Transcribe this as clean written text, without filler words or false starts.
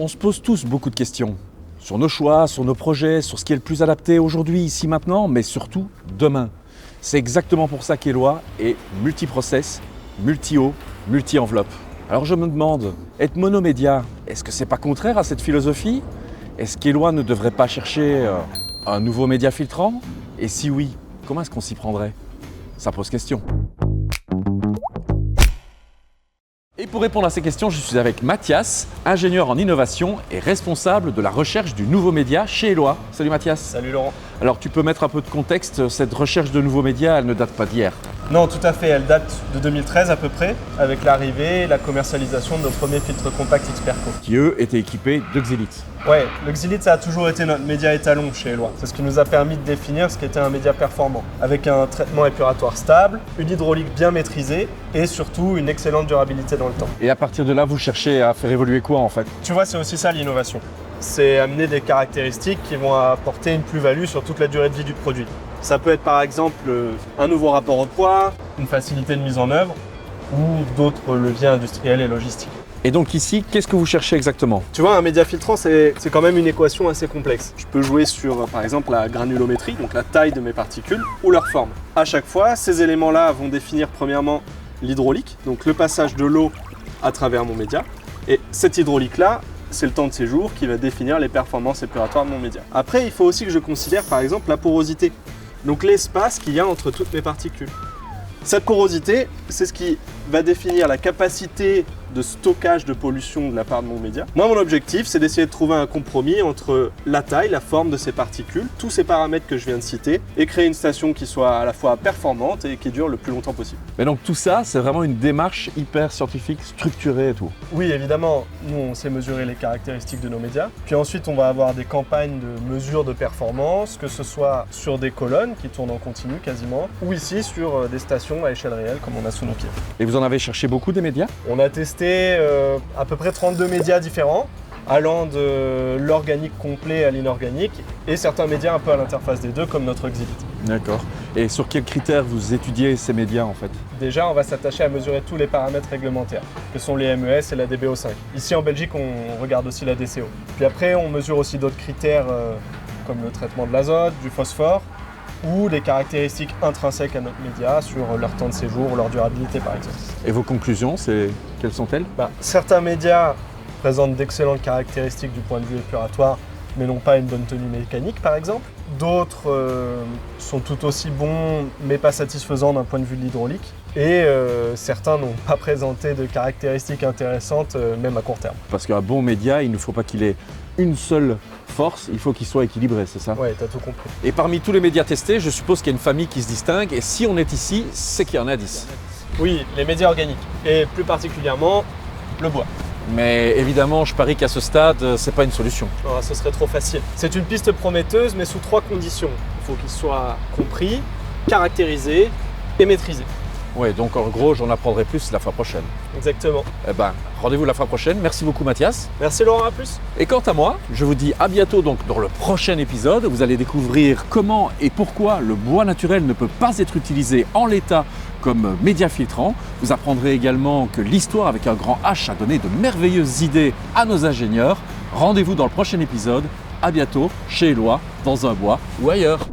On se pose tous beaucoup de questions sur nos choix, sur nos projets, sur ce qui est le plus adapté aujourd'hui, ici, maintenant, mais surtout demain. C'est exactement pour ça qu'Eloi est multiprocess, multi-eau, multi-enveloppe. Alors je me demande, être monomédia, est-ce que c'est pas contraire à cette philosophie? Est-ce qu'Eloi ne devrait pas chercher un nouveau média filtrant? Et si oui, comment est-ce qu'on s'y prendrait? Ça pose question. Et pour répondre à ces questions, je suis avec Mathias, ingénieur en innovation et responsable de la recherche du nouveau média chez Eloi. Salut Mathias. Salut Laurent. Alors tu peux mettre un peu de contexte, cette recherche de nouveaux médias, elle ne date pas d'hier. Non, tout à fait, elle date de 2013 à peu près, avec l'arrivée et la commercialisation de nos premiers filtres compacts Xperco. Qui eux étaient équipés de Xilith. Ouais, le Xilith ça a toujours été notre média étalon chez Eloi. C'est ce qui nous a permis de définir ce qu'était un média performant, avec un traitement épuratoire stable, une hydraulique bien maîtrisée et surtout une excellente durabilité dans le temps. Et à partir de là, vous cherchez à faire évoluer quoi en fait? Tu vois, c'est aussi ça l'innovation. C'est amener des caractéristiques qui vont apporter une plus-value sur toute la durée de vie du produit. Ça peut être par exemple un nouveau rapport au poids, une facilité de mise en œuvre ou d'autres leviers industriels et logistiques. Et donc ici, qu'est-ce que vous cherchez exactement? Tu vois, un média filtrant, c'est quand même une équation assez complexe. Je peux jouer sur, par exemple, la granulométrie, donc la taille de mes particules, ou leur forme. À chaque fois, ces éléments-là vont définir premièrement l'hydraulique, donc le passage de l'eau à travers mon média. Et cette hydraulique-là, c'est le temps de séjour qui va définir les performances épuratoires de mon média. Après, il faut aussi que je considère, par exemple, la porosité, donc l'espace qu'il y a entre toutes mes particules. Cette porosité, c'est ce qui va définir la capacité de stockage de pollution de la part de mon média. Moi, mon objectif, c'est d'essayer de trouver un compromis entre la taille, la forme de ces particules, tous ces paramètres que je viens de citer, et créer une station qui soit à la fois performante et qui dure le plus longtemps possible. Mais donc tout ça, c'est vraiment une démarche hyper scientifique, structurée et tout. Oui, évidemment, nous, on sait mesurer les caractéristiques de nos médias. Puis ensuite, on va avoir des campagnes de mesure de performance, que ce soit sur des colonnes qui tournent en continu quasiment, ou ici sur des stations à échelle réelle comme on a sous nos pieds. Et vous en avez cherché beaucoup des médias? On a testé à peu près 32 médias différents, allant de l'organique complet à l'inorganique, et certains médias un peu à l'interface des deux, comme notre Xilith. D'accord. Et sur quels critères vous étudiez ces médias en fait? Déjà, on va s'attacher à mesurer tous les paramètres réglementaires, que sont les MES et la DBO5. Ici en Belgique, on regarde aussi la DCO. Puis après, on mesure aussi d'autres critères, comme le traitement de l'azote, du phosphore, ou des caractéristiques intrinsèques à notre média sur leur temps de séjour ou leur durabilité par exemple. Et vos conclusions, quelles sont-elles? Certains médias présentent d'excellentes caractéristiques du point de vue épuratoire, mais n'ont pas une bonne tenue mécanique par exemple. D'autres sont tout aussi bons, mais pas satisfaisants d'un point de vue de l'hydraulique. Et certains n'ont pas présenté de caractéristiques intéressantes, même à court terme. Parce qu'un bon média, il ne faut pas qu'il ait une seule force, il faut qu'il soit équilibré, c'est ça? Ouais, t'as tout compris. Et parmi tous les médias testés, je suppose qu'il y a une famille qui se distingue, et si on est ici, c'est qu'il y en a 10. Oui, les médias organiques, et plus particulièrement le bois. Mais évidemment, je parie qu'à ce stade, c'est pas une solution. Oh, ce serait trop facile. C'est une piste prometteuse, mais sous 3 conditions. Il faut qu'il soit compris, caractérisé et maîtrisé. Ouais, donc en gros, j'en apprendrai plus la fois prochaine. Exactement. Eh ben, rendez-vous la fois prochaine. Merci beaucoup Mathias. Merci Laurent, à plus. Et quant à moi, je vous dis à bientôt donc dans le prochain épisode. Vous allez découvrir comment et pourquoi le bois naturel ne peut pas être utilisé en l'état comme média filtrant. Vous apprendrez également que l'histoire avec un grand H a donné de merveilleuses idées à nos ingénieurs. Rendez-vous dans le prochain épisode. À bientôt chez Eloi, dans un bois ou ailleurs.